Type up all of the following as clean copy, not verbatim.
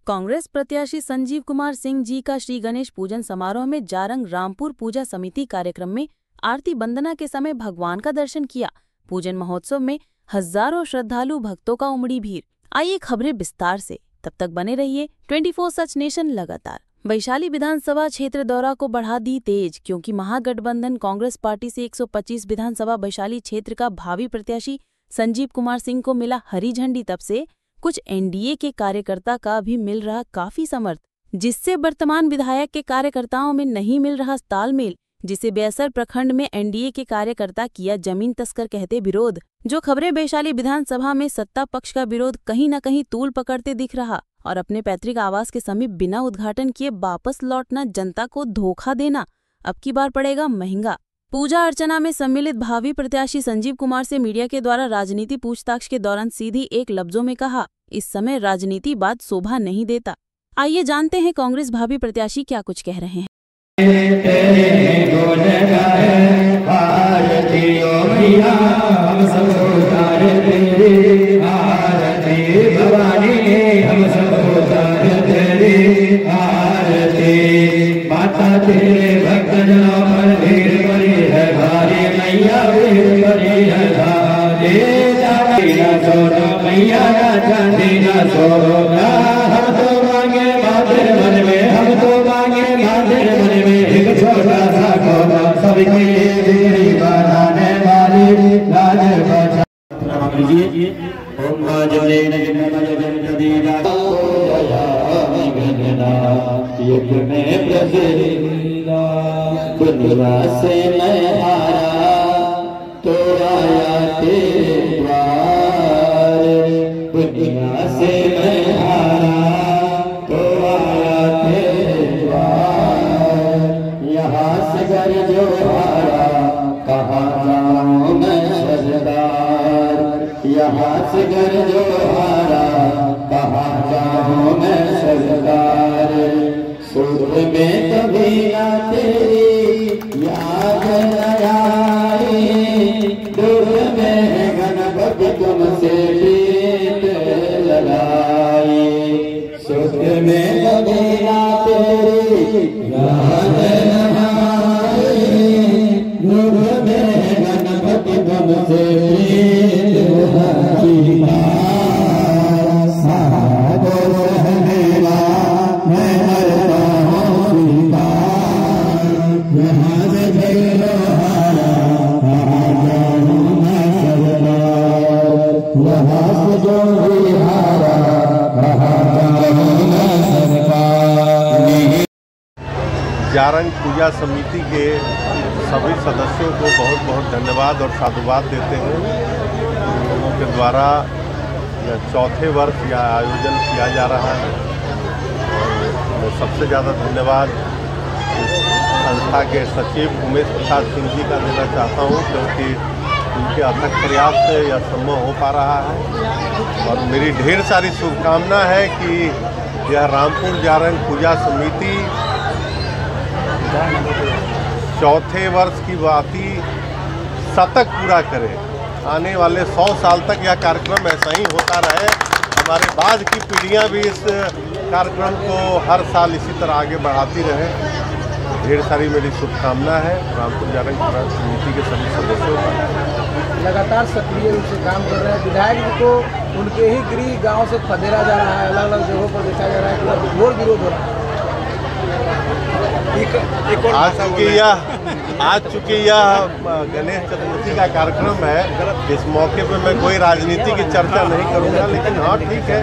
कांग्रेस प्रत्याशी संजीव कुमार सिंह जी का श्री गणेश पूजन समारोह में जारंग रामपुर पूजा समिति कार्यक्रम में आरती वंदना के समय भगवान का दर्शन किया। पूजन महोत्सव में हजारों श्रद्धालु भक्तों का उमड़ी भीड़। आइए खबरें विस्तार से, तब तक बने रहिए 24 सच नेशन लगातार। वैशाली विधानसभा क्षेत्र दौरा को बढ़ा दी तेज, क्योंकि महागठबंधन कांग्रेस पार्टी से 125 विधानसभा वैशाली क्षेत्र का भावी प्रत्याशी संजीव कुमार सिंह को मिला हरी झंडी, तब से कुछ एनडीए के कार्यकर्ता का भी मिल रहा काफी समर्थन, जिससे वर्तमान विधायक के कार्यकर्ताओं में नहीं मिल रहा तालमेल, जिसे बेअसर प्रखंड में एनडीए के कार्यकर्ता किया जमीन तस्कर कहते विरोध। जो खबरें वैशाली विधानसभा में सत्ता पक्ष का विरोध कहीं न कहीं तूल पकड़ते दिख रहा और अपने पैतृक आवास के समीप बिना उद्घाटन किए वापस लौटना जनता को धोखा देना अब की बार पड़ेगा महंगा। पूजा अर्चना में सम्मिलित भावी प्रत्याशी संजीव कुमार से मीडिया के द्वारा राजनीति पूछताछ के दौरान सीधी एक लफ्जों में कहा, इस समय राजनीति बात शोभा नहीं देता। आइए जानते हैं कांग्रेस भावी प्रत्याशी क्या कुछ कह रहे हैं। दुनिया से मैं हारा तो आया तेरे द्वार, दुनिया से मैं हारा तो आया तेरे द्वार। यहाँ से घर जो हारा कहाँ जाऊँ मैं सरदार, यहाँ से घर जो हारा कहाँ जाऊँ मैं सरदार। सुख में कभी ना तेरी याद न आई, दुख में गणपति तुमसे प्रीत लगाई। सुख में कभी ना तेरी याद न आई, दुख में गणपति तुमसे प्रीत लगाई। जारंग पूजा समिति के सभी सदस्यों को बहुत बहुत धन्यवाद और साधुवाद देते हैं। उन के द्वारा यह चौथे वर्ष यह आयोजन किया जा रहा है और मैं सबसे ज़्यादा धन्यवाद इस संस्था के सचिव उमेश प्रसाद सिंह जी का देना चाहता हूँ, क्योंकि उनके अथक प्रयास से यह संभव हो पा रहा है। और मेरी ढेर सारी शुभकामना है कि यह रामपुर जारंग पूजा समिति चौथे वर्ष की बाती शतक पूरा करे। आने वाले 100 साल तक यह कार्यक्रम ऐसा ही होता रहे। हमारे बाद की पीढ़ियां भी इस कार्यक्रम को हर साल इसी तरह आगे बढ़ाती रहे। ढेर सारी मेरी शुभकामना है रामपुर जारंग पूजा समिति के सभी सदस्यों का। लगातार सक्रिय रूप से काम कर रहे हैं। विधायक जी को उनके ही गृह गांव से खदेड़ा जा रहा है, अलग अलग जगहों पर देखा जा रहा है कि घोर विरोध हो रहा है। आज चूँकि यह गणेश चतुर्थी का कार्यक्रम है, इस मौके पे मैं कोई राजनीति की चर्चा नहीं करूँगा, लेकिन हाँ ठीक है,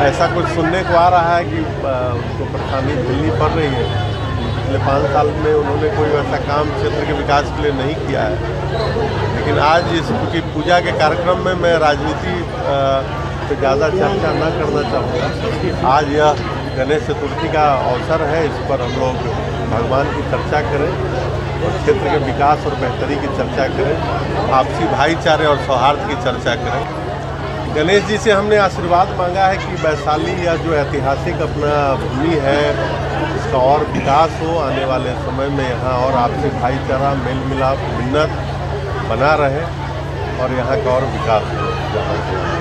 ऐसा कुछ सुनने को आ रहा है कि उनको परेशानी झेलनी पड़ रही है। पिछले 5 साल में उन्होंने कोई ऐसा काम क्षेत्र के विकास के लिए नहीं किया है। लेकिन आज इस पूजा के कार्यक्रम में मैं राजनीति पे ज़्यादा चर्चा न करना चाहूँगा। आज यह गणेश चतुर्थी का अवसर है, इस पर हम लोग भगवान की चर्चा करें और क्षेत्र के विकास और बेहतरी की चर्चा करें, आपसी भाईचारे और सौहार्द की चर्चा करें। गणेश जी से हमने आशीर्वाद मांगा है कि वैशाली या जो ऐतिहासिक अपना भूमि है इसका और विकास हो, आने वाले समय में यहाँ और आपसी भाईचारा, मेल मिलाप, मिन्नत बना रहे और यहाँ का और विकास हो।